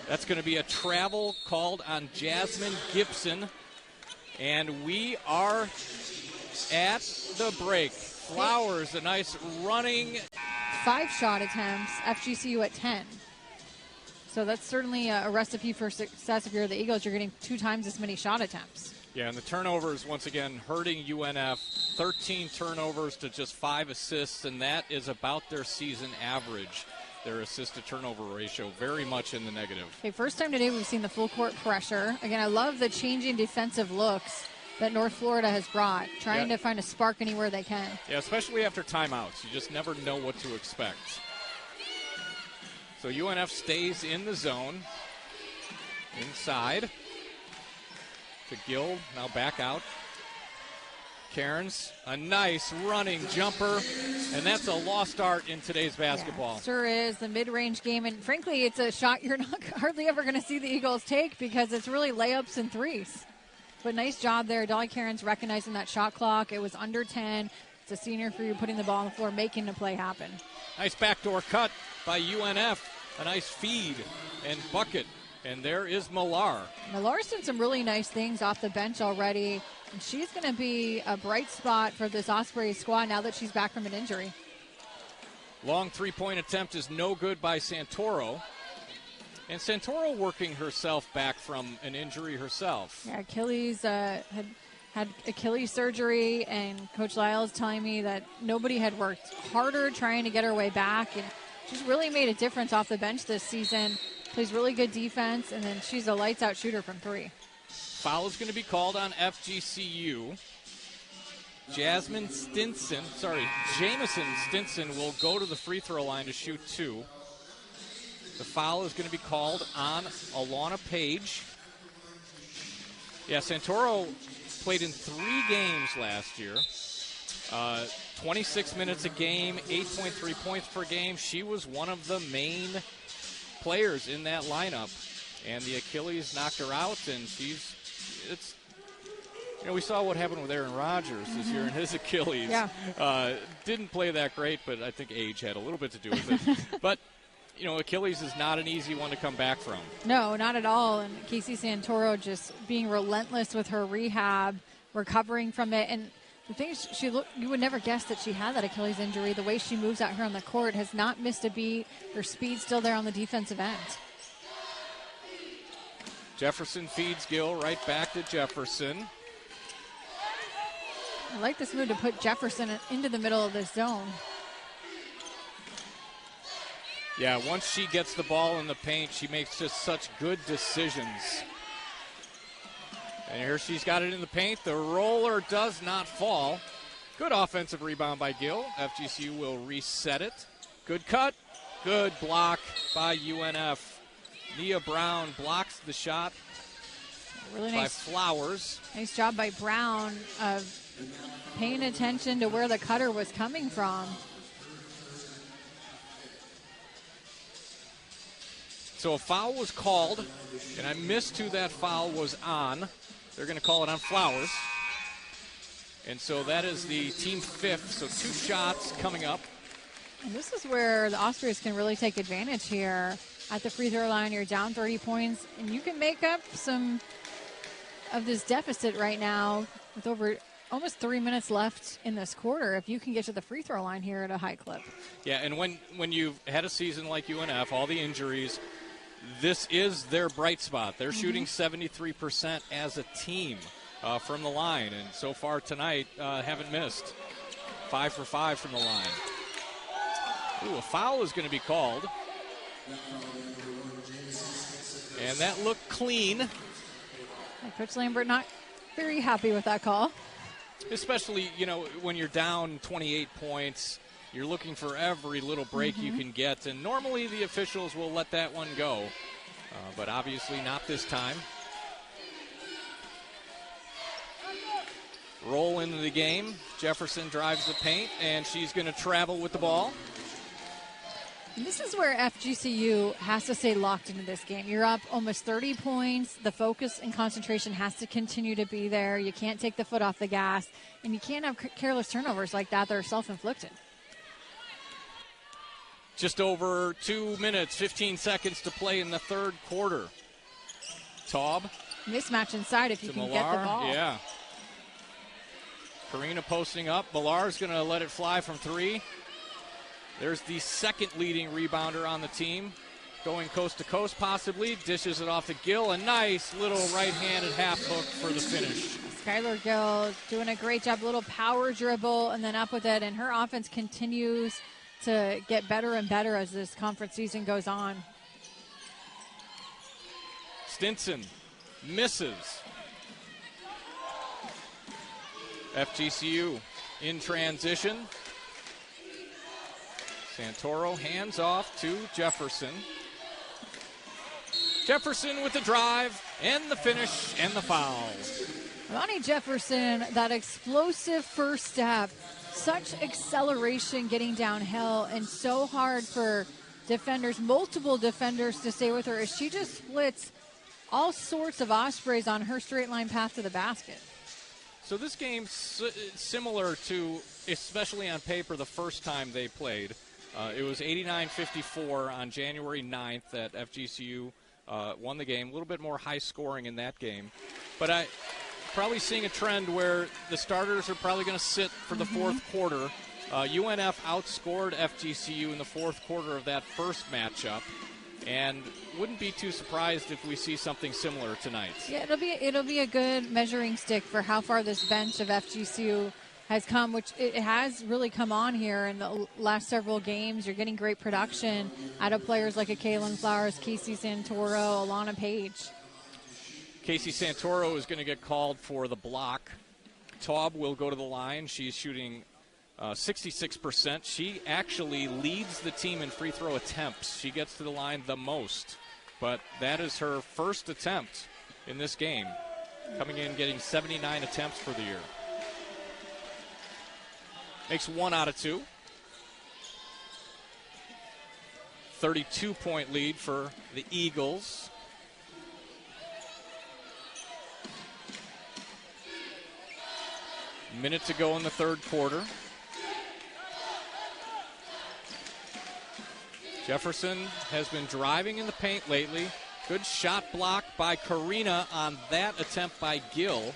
That's going to be a travel called on Jasmine Gibson. And we are at the break. Flowers, a nice running. 5 shot attempts, FGCU at 10. So that's certainly a recipe for success. If you're the Eagles, you're getting 2 times as many shot attempts. Yeah, and the turnovers, once again, hurting UNF. 13 turnovers to just 5 assists, and that is about their season average. Their assist-to-turnover ratio very much in the negative. Okay, first time today we've seen the full court pressure. Again, I love the changing defensive looks that North Florida has brought, trying to find a spark anywhere they can. Yeah, especially after timeouts. You just never know what to expect. So UNF stays in the zone. Inside to Gill, now back out. Cairns, a nice running jumper, and that's a lost art in today's basketball. Yeah, sure is, the mid-range game, and frankly, it's a shot you're not hardly ever going to see the Eagles take because it's really layups and threes. But nice job there, Dolly Cairns recognizing that shot clock. It was under 10. It's a senior for you putting the ball on the floor, making the play happen. Nice backdoor cut by UNF, a nice feed and bucket, and there is Millar. Millar's done some really nice things off the bench already. And she's going to be a bright spot for this Ospreys squad now that she's back from an injury. Long three-point attempt is no good by Santoro. And Santoro working herself back from an injury herself. Yeah, Achilles had Achilles surgery, and Coach Lyle is telling me that nobody had worked harder trying to get her way back. And she's really made a difference off the bench this season. Plays really good defense, and then she's a lights-out shooter from 3. Foul is going to be called on FGCU. Jamison Stinson will go to the free throw line to shoot 2. The foul is going to be called on Alana Page. Yeah, Santoro played in 3 games last year. 26 minutes a game, 8.3 points per game. She was one of the main players in that lineup. And the Achilles knocked her out, and we saw what happened with Aaron Rodgers this year and his Achilles. Yeah. Didn't play that great, but I think age had a little bit to do with it. But, Achilles is not an easy one to come back from. No, not at all. And Casey Santoro just being relentless with her rehab, recovering from it. And the thing is, you would never guess that she had that Achilles injury. The way she moves out here on the court, has not missed a beat. Her speed's still there on the defensive end. Jefferson feeds Gill right back to Jefferson. I like this move to put Jefferson into the middle of this zone. Yeah, once she gets the ball in the paint, she makes just such good decisions. And here she's got it in the paint. The roller does not fall. Good offensive rebound by Gill. FGCU will reset it. Good cut. Good block by UNF. Nia Brown blocks the shot Really by nice. Flowers. Nice job by Brown of paying attention to where the cutter was coming from. So a foul was called, and I missed who that foul was on. They're going to call it on Flowers. And so that is the team 5th, so 2 shots coming up. And this is where the Ospreys can really take advantage here. At the free throw line, you're down 30 points, and you can make up some of this deficit right now with over almost 3 minutes left in this quarter if you can get to the free throw line here at a high clip. Yeah, and when you've had a season like UNF, all the injuries, this is their bright spot. They're shooting 73% as a team from the line, and so far tonight haven't missed. 5 for 5 from the line. Ooh, a foul is going to be called. And that looked clean. Coach Lambert not very happy with that call. Especially, when you're down 28 points, you're looking for every little break you can get. And normally the officials will let that one go. But obviously not this time. Roll into the game. Jefferson drives the paint, and she's going to travel with the ball. And this is where FGCU has to stay locked into this game. You're up almost 30 points. The focus and concentration has to continue to be there. You can't take the foot off the gas, and you can't have careless turnovers like that. They're self-inflicted. Just over 2 minutes, 15 seconds to play in the third quarter. Taub. Mismatch inside if you can Millar. get the ball. Yeah. Karina posting up. Millar's going to let it fly from 3. There's the second leading rebounder on the team. Going coast to coast possibly. Dishes it off to Gill. A nice little right-handed half hook for the finish. Skylar Gill doing a great job. A little power dribble and then up with it. And her offense continues to get better and better as this conference season goes on. Stinson misses. FGCU in transition. Santoro hands off to Jefferson. Jefferson with the drive and the finish and the foul. Lonnie Jefferson, that explosive first step, such acceleration getting downhill, and so hard for defenders, multiple defenders, to stay with her as she just splits all sorts of Ospreys on her straight line path to the basket. So this game's similar to, especially on paper, the first time they played. It was 89-54 on January 9th that FGCU won the game. A little bit more high scoring in that game. But I probably seeing a trend where the starters are probably going to sit for the fourth quarter. UNF outscored FGCU in the fourth quarter of that first matchup. And wouldn't be too surprised if we see something similar tonight. Yeah, it'll be a good measuring stick for how far this bench of FGCU has come, which it has really come on here in the last several games. You're getting great production out of players like a Kaylin Flowers, Casey Santoro, Alana Page. Casey Santoro is going to get called for the block. Taub will go to the line. She's shooting 66%. She actually leads the team in free throw attempts. She gets to the line the most. But that is her first attempt in this game. Coming in, getting 79 attempts for the year. Makes 1 out of 2. 32-point lead for the Eagles. Minute to go in the third quarter. Jefferson has been driving in the paint lately. Good shot block by Karina on that attempt by Gill.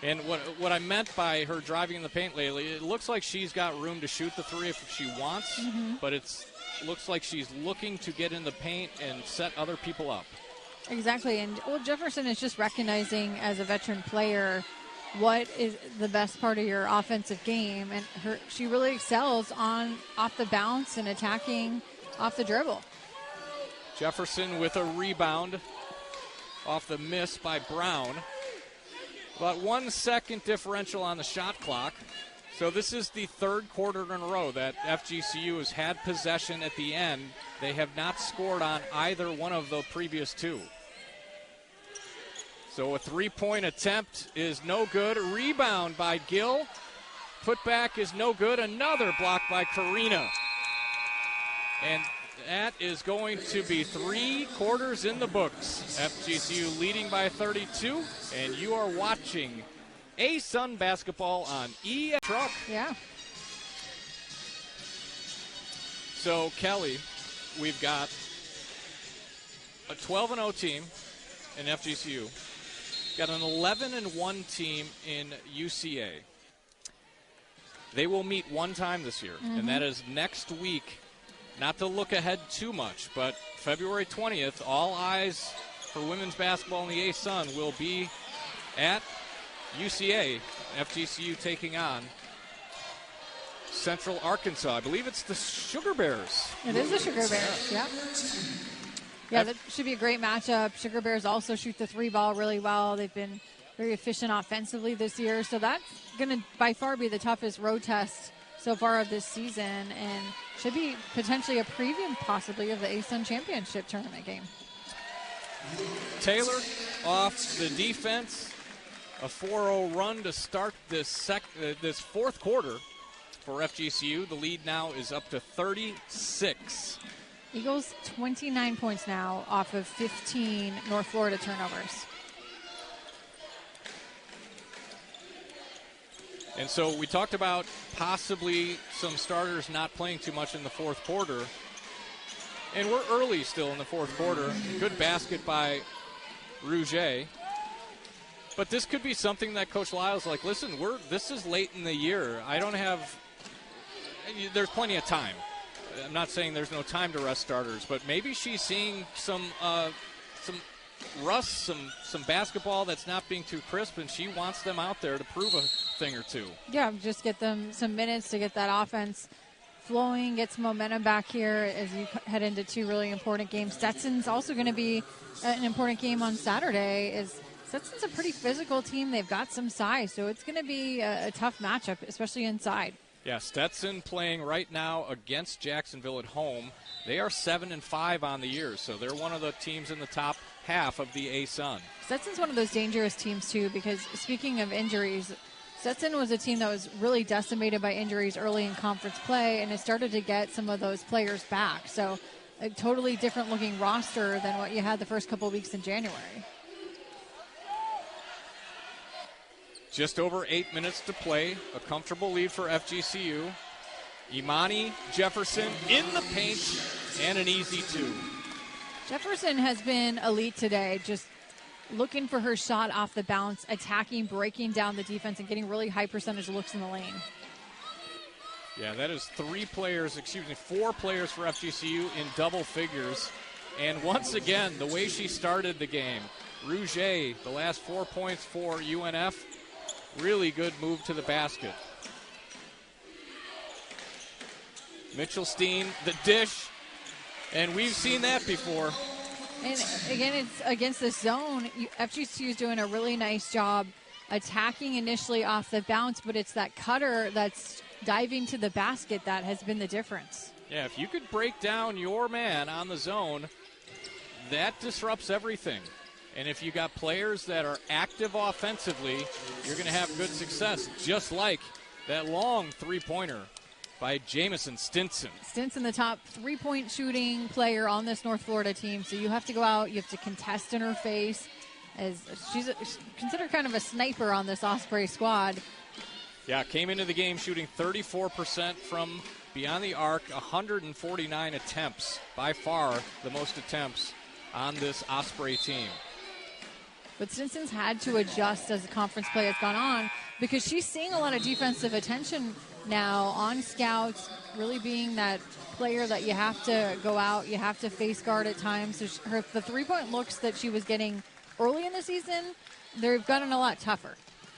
And what I meant by her driving in the paint lately, it looks like she's got room to shoot the 3 if she wants, but it looks like she's looking to get in the paint and set other people up. Exactly, and Jefferson is just recognizing as a veteran player what is the best part of your offensive game, and she really excels off the bounce and attacking off the dribble. Jefferson with a rebound off the miss by Brown. About 1 second differential on the shot clock. So this is the third quarter in a row that FGCU has had possession at the end. They have not scored on either one of the previous two. So a three-point attempt is no good. Rebound by Gill. Putback is no good. Another block by Karina. And that is going to be 3 quarters in the books. FGCU leading by 32, and you are watching A-Sun basketball on EF Truck. Yeah. So, Kelly, we've got a 12-0 team in FGCU. Got an 11-1 team in UCA. They will meet one time this year, and that is next week. Not to look ahead too much, but February 20th, all eyes for women's basketball in the A-Sun will be at UCA, FGCU taking on Central Arkansas. I believe it's the Sugar Bears. It is the Sugar Bears, yeah. Yeah, that should be a great matchup. Sugar Bears also shoot the 3-ball really well. They've been very efficient offensively this year, so that's going to by far be the toughest road test so far of this season, and should be potentially a preview possibly of the A-Sun Championship tournament game. Taylor off the defense. A 4-0 run to start this fourth quarter for FGCU. The lead now is up to 36. Eagles 29 points now off of 15 North Florida turnovers. And so we talked about possibly some starters not playing too much in the fourth quarter. And we're early still in the fourth quarter. Good basket by Rouget. But this could be something that Coach Lyle's like, listen, this is late in the year. There's plenty of time. I'm not saying there's no time to rest starters, but maybe she's seeing some rust, some basketball that's not being too crisp, and she wants them out there to prove a thing or two. Yeah, just get them some minutes to get that offense flowing, get some momentum back here as you head into 2 really important games. Stetson's also going to be an important game on Saturday. Stetson's a pretty physical team. They've got some size, so it's going to be a tough matchup, especially inside. Yeah, Stetson playing right now against Jacksonville at home. They are 7-5 on the year, so they're one of the teams in the top half of the A-Sun. Stetson's one of those dangerous teams, too, because speaking of injuries, Stetson was a team that was really decimated by injuries early in conference play, and it started to get some of those players back. So a totally different-looking roster than what you had the first couple of weeks in January. Just over 8 minutes to play. A comfortable lead for FGCU. Imani Jefferson in the paint and an easy 2. Jefferson has been elite today, just looking for her shot off the bounce, attacking, breaking down the defense, and getting really high percentage looks in the lane. Yeah, that is 4 players for FGCU in double figures. And once again, the way she started the game, Rouget, the last 4 points for UNF, really good move to the basket. Mitchell-Steen, the dish, and we've seen that before. And again, it's against the zone. FGCU is doing a really nice job attacking initially off the bounce, but it's that cutter that's diving to the basket that has been the difference. Yeah, if you could break down your man on the zone, that disrupts everything. And if you got players that are active offensively, you're going to have good success, just like that long three-pointer by Jamison Stinson. Stinson, the top 3-point shooting player on this North Florida team. So you have to go out, you have to contest in her face, as she's considered kind of a sniper on this Osprey squad. Yeah, came into the game shooting 34% from beyond the arc, 149 attempts, by far the most attempts on this Osprey team. But Stinson's had to adjust as the conference play has gone on because she's seeing a lot of defensive attention now on scouts, really being that player that you have to go out, you have to face guard at times. So the 3-point looks that she was getting early in the season, they've gotten a lot tougher.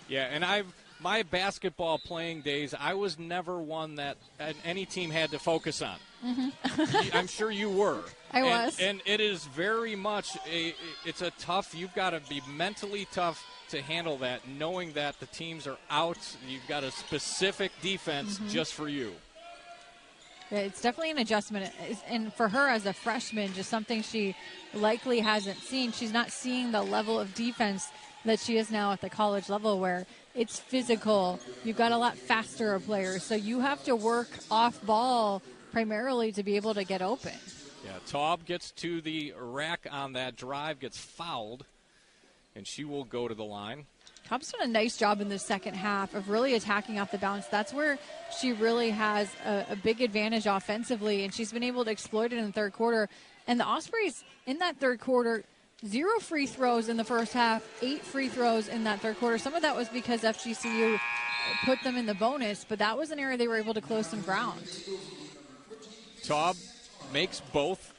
Yeah, and my basketball playing days, I was never one that any team had to focus on. Mm-hmm. I'm sure you were. I was. And it is very much it's a tough, you've got to be mentally tough to handle that, knowing that the teams are out? You've got a specific defense just for you. It's definitely an adjustment. And for her as a freshman, just something she likely hasn't seen. She's not seeing the level of defense that she is now at the college level, where it's physical. You've got a lot faster players. So you have to work off ball primarily to be able to get open. Yeah, Taub gets to the rack on that drive, gets fouled, and she will go to the line. Taub's done a nice job in the second half of really attacking off the bounce. That's where she really has a big advantage offensively, and she's been able to exploit it in the third quarter. And the Ospreys in that third quarter, 0 free throws in the first half, 8 free throws in that third quarter. Some of that was because FGCU put them in the bonus, but that was an area they were able to close some ground. Taub makes both.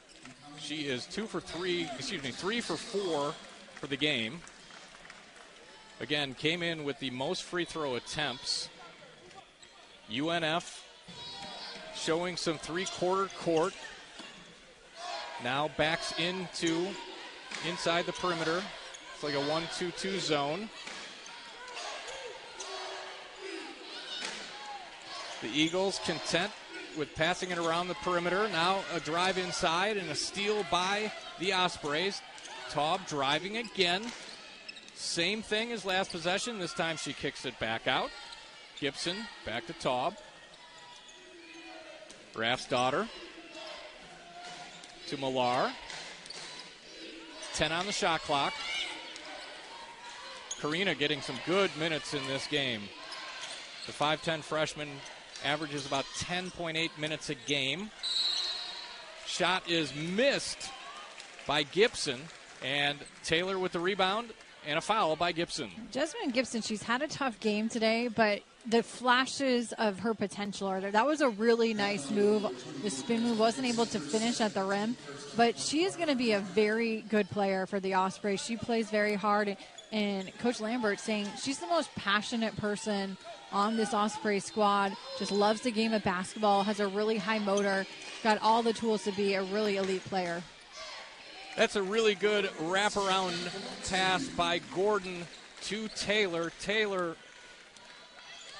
She is 3 for 4 for the game. Again, came in with the most free throw attempts. UNF showing some three-quarter court. Now backs inside the perimeter. It's like a 1-2-2 zone. The Eagles content with passing it around the perimeter. Now a drive inside and a steal by the Ospreys. Taub driving again. Same thing as last possession. This time she kicks it back out. Gibson back to Taub. Raff's daughter to Millar. 10 on the shot clock. Karina getting some good minutes in this game. The 5'10 freshman averages about 10.8 minutes a game. Shot is missed by Gibson, and Taylor with the rebound and a foul by Gibson. Jasmine Gibson, she's had a tough game today, but the flashes of her potential are there. That was a really nice move. The spin move, wasn't able to finish at the rim, but she is going to be a very good player for the Ospreys. She plays very hard, and Coach Lambert saying she's the most passionate person on this Osprey squad, just loves the game of basketball, has a really high motor, got all the tools to be a really elite player. That's a really good wraparound pass by Gordon to Taylor. Taylor,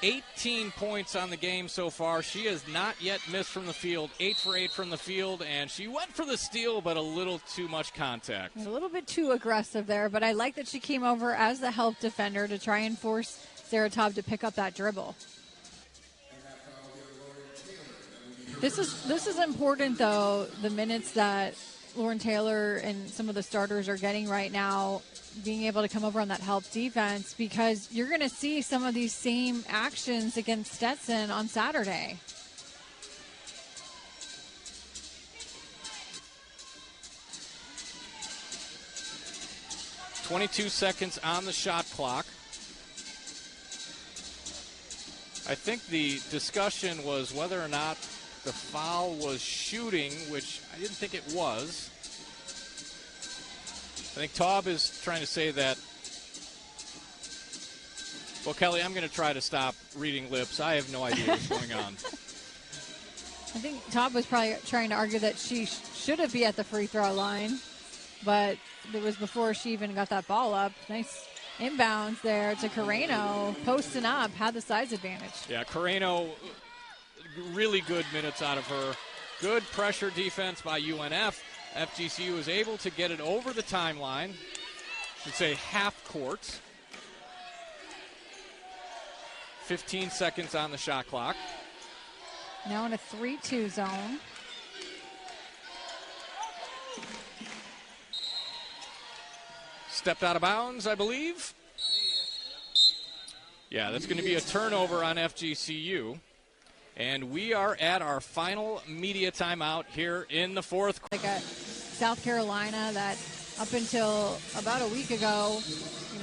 18 points on the game so far. She has not yet missed from the field. 8 for 8 from the field, and she went for the steal, but a little too much contact. A little bit too aggressive there, but I like that she came over as the help defender to try and force Sarah Taub to pick up that dribble. This is important, though, the minutes that Lauryn Taylor and some of the starters are getting right now, being able to come over on that help defense, because you're going to see some of these same actions against Stetson on Saturday. .22 seconds on the shot clock. I think the discussion was whether or not the foul was shooting, which I didn't think it was. I think Taub is trying to say that. Well, Kelly, I'm going to try to stop reading lips. I have no idea what's going on. I think Taub was probably trying to argue that she should have been at the free throw line, but it was before she even got that ball up. Nice inbounds there to Carreno, posting up, had the size advantage. Yeah, Carreno, really good minutes out of her. Good pressure defense by UNF. FGCU was able to get it over the timeline. Should say half court. 15 seconds on the shot clock. Now in a 3-2 zone. Stepped out of bounds, I believe. Yeah, that's going to be a turnover on FGCU. And we are at our final media timeout here in the fourth. Like a South Carolina that up until about a week ago,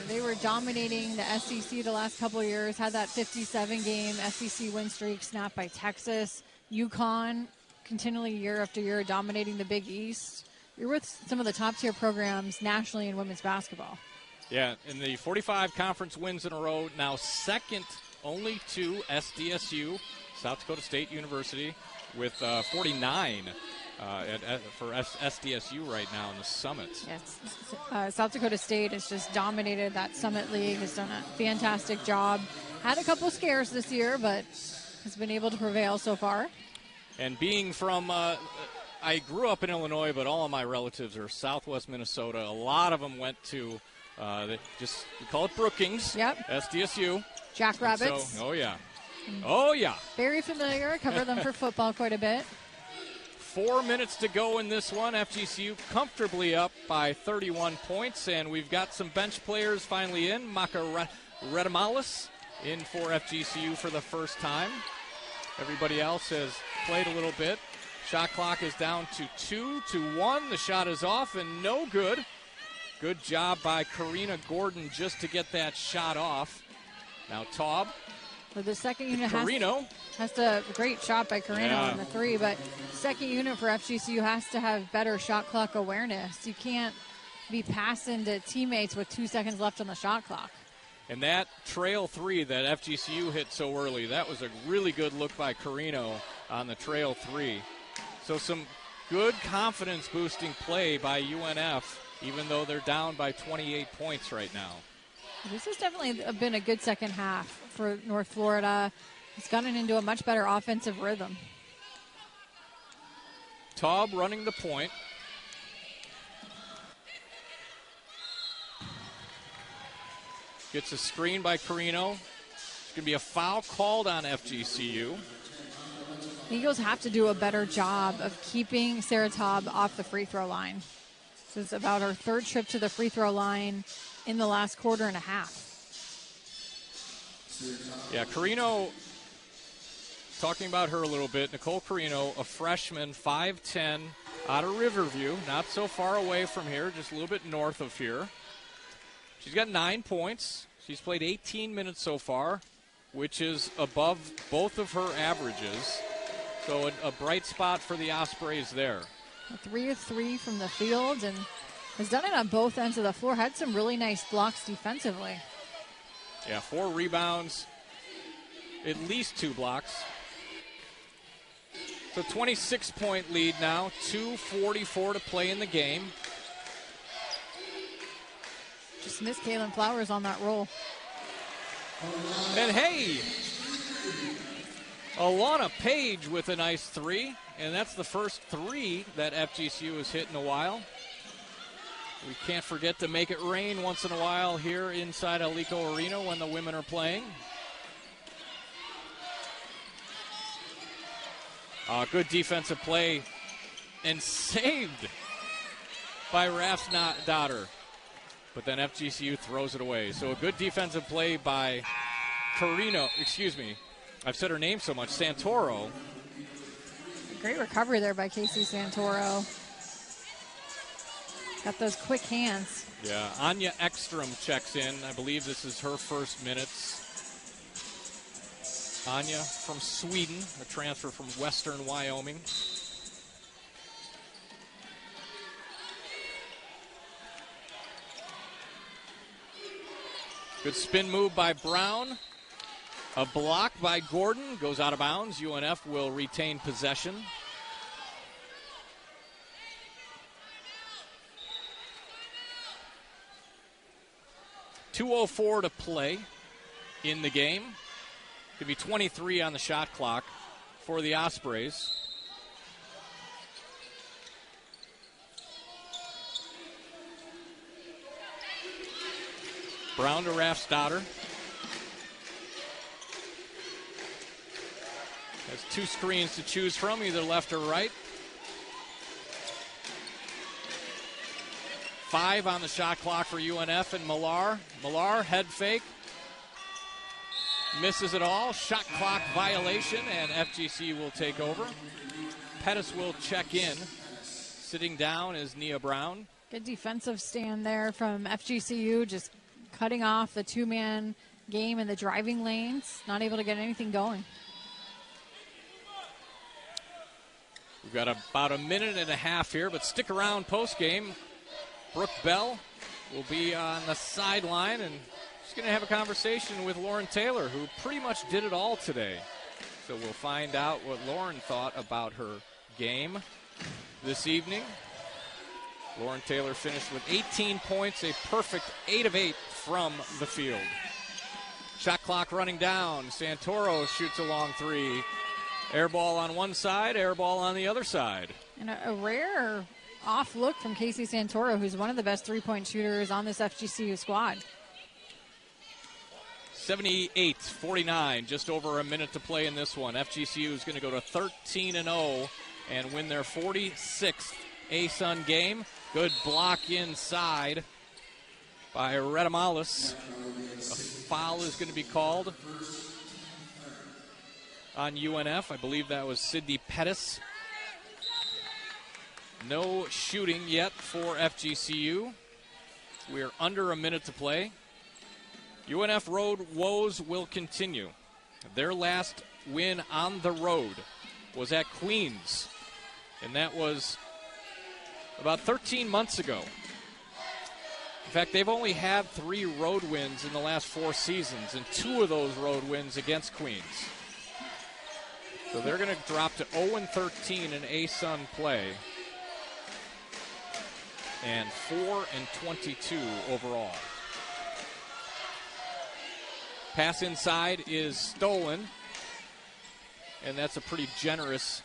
they were dominating the SEC the last couple of years, had that 57-game SEC win streak snapped by Texas. UConn continually year after year dominating the Big East. You're with some of the top-tier programs nationally in women's basketball. Yeah, in the 45 conference wins in a row, now second only to SDSU, South Dakota State University, with 49 for SDSU right now in the Summit. Yes, South Dakota State has just dominated that Summit League, has done a fantastic job. Had a couple scares this year, but has been able to prevail so far. And being from, I grew up in Illinois, but all of my relatives are Southwest Minnesota. A lot of them went to, we call it Brookings. Yep. SDSU. Jackrabbits. So, oh, yeah. Very familiar. Cover them for football quite a bit. 4 minutes to go in this one. FGCU comfortably up by 31 points, and we've got some bench players finally in. Maka Redamalis in for FGCU for the first time. Everybody else has played a little bit. Shot clock is down to 2-1. The shot is off and no good. Good job by Karina Gordon just to get that shot off. Now Taub. For the second unit, great shot by Carino on the three, but second unit for FGCU has to have better shot clock awareness. You can't be passing to teammates with 2 seconds left on the shot clock. And that trail three that FGCU hit so early, that was a really good look by Carino on the trail three. So some good confidence-boosting play by UNF, even though they're down by 28 points right now. This has definitely been a good second half for North Florida. It's gotten into a much better offensive rhythm. Taub running the point. Gets a screen by Carino. It's going to be a foul called on FGCU. Eagles have to do a better job of keeping Sarah Taub off the free throw line. This is about her third trip to the free throw line in the last quarter and a half. Yeah, Carino, talking about her a little bit. Nicole Carino, a freshman, 5'10", out of Riverview, not so far away from here, just a little bit north of here. She's got 9 points. She's played 18 minutes so far, which is above both of her averages. So a bright spot for the Ospreys there. 3 of 3 from the field and has done it on both ends of the floor. Had some really nice blocks defensively. Yeah, 4 rebounds, at least 2 blocks. So 26-point lead now, 2:44 to play in the game. Just missed Kaylin Flowers on that roll. And hey, Alana Page with a nice 3, and that's the first 3 that FGCU has hit in a while. We can't forget to make it rain once in a while here inside Alico Arena when the women are playing. Good defensive play and saved by Raf's daughter. But then FGCU throws it away. So a good defensive play by Carino, I've said her name so much, Santoro. Great recovery there by Casey Santoro. Got those quick hands. Yeah, Anya Ekstrom checks in. I believe this is her first minutes. Anya from Sweden, a transfer from Western Wyoming. Good spin move by Brown. A block by Gordon goes out of bounds. UNF will retain possession. .204 to play in the game. Could be 23 on the shot clock for the Ospreys. Brown to Raff Stoddard. Has 2 screens to choose from, either left or right. 5 on the shot clock for UNF and Millar. Millar, head fake. Misses it all. Shot clock violation, and FGC will take over. Pettis will check in. Sitting down is Nia Brown. Good defensive stand there from FGCU, just cutting off the 2-man game in the driving lanes. Not able to get anything going. We've got about a minute and a half here, but stick around post-game. Brooke Bell will be on the sideline, and she's going to have a conversation with Lauren Taylor, who pretty much did it all today. So we'll find out what Lauren thought about her game. this evening. Lauren Taylor finished with 18 points, a perfect 8 of 8 from the field. Shot clock running down. Santoro shoots a long three. Air ball on one side, air ball on the other side. And a rare off look from Casey Santoro, who's one of the best three-point shooters on this FGCU squad. 78-49, just over a minute to play in this one. FGCU is going to go to 13-0 and win their 46th ASUN game. Good block inside by Redamalis. A foul is going to be called on UNF. I believe that was Sydney Pettis. No shooting yet for FGCU. We're under a minute to play. UNF road woes will continue. Their last win on the road was at Queens, and that was about 13 months ago. In fact, they've only had 3 road wins in the last 4 seasons, and 2 of those road wins against Queens. So they're going to drop to 0-13 in ASUN play and 4-22 overall. Pass inside is stolen, and that's a pretty generous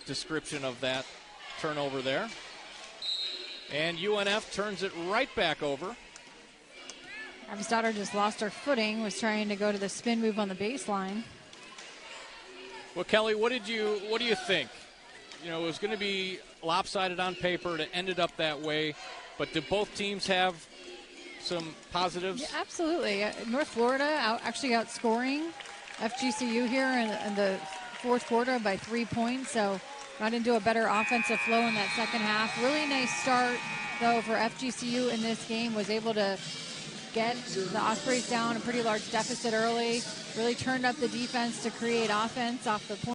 description of that turnover there. And UNF turns it right back over. Abby's daughter just lost her footing, was trying to go to the spin move on the baseline. Well, Kelly, what do you think? You know, it was going to be lopsided on paper. It ended up that way. But do both teams have some positives? Yeah, absolutely. North Florida actually outscoring FGCU here in the fourth quarter by 3 points. So got into a better offensive flow in that second half. Really nice start, though, for FGCU in this game. Was able to get the Ospreys down a pretty large deficit early. Really turned up the defense to create offense off the point.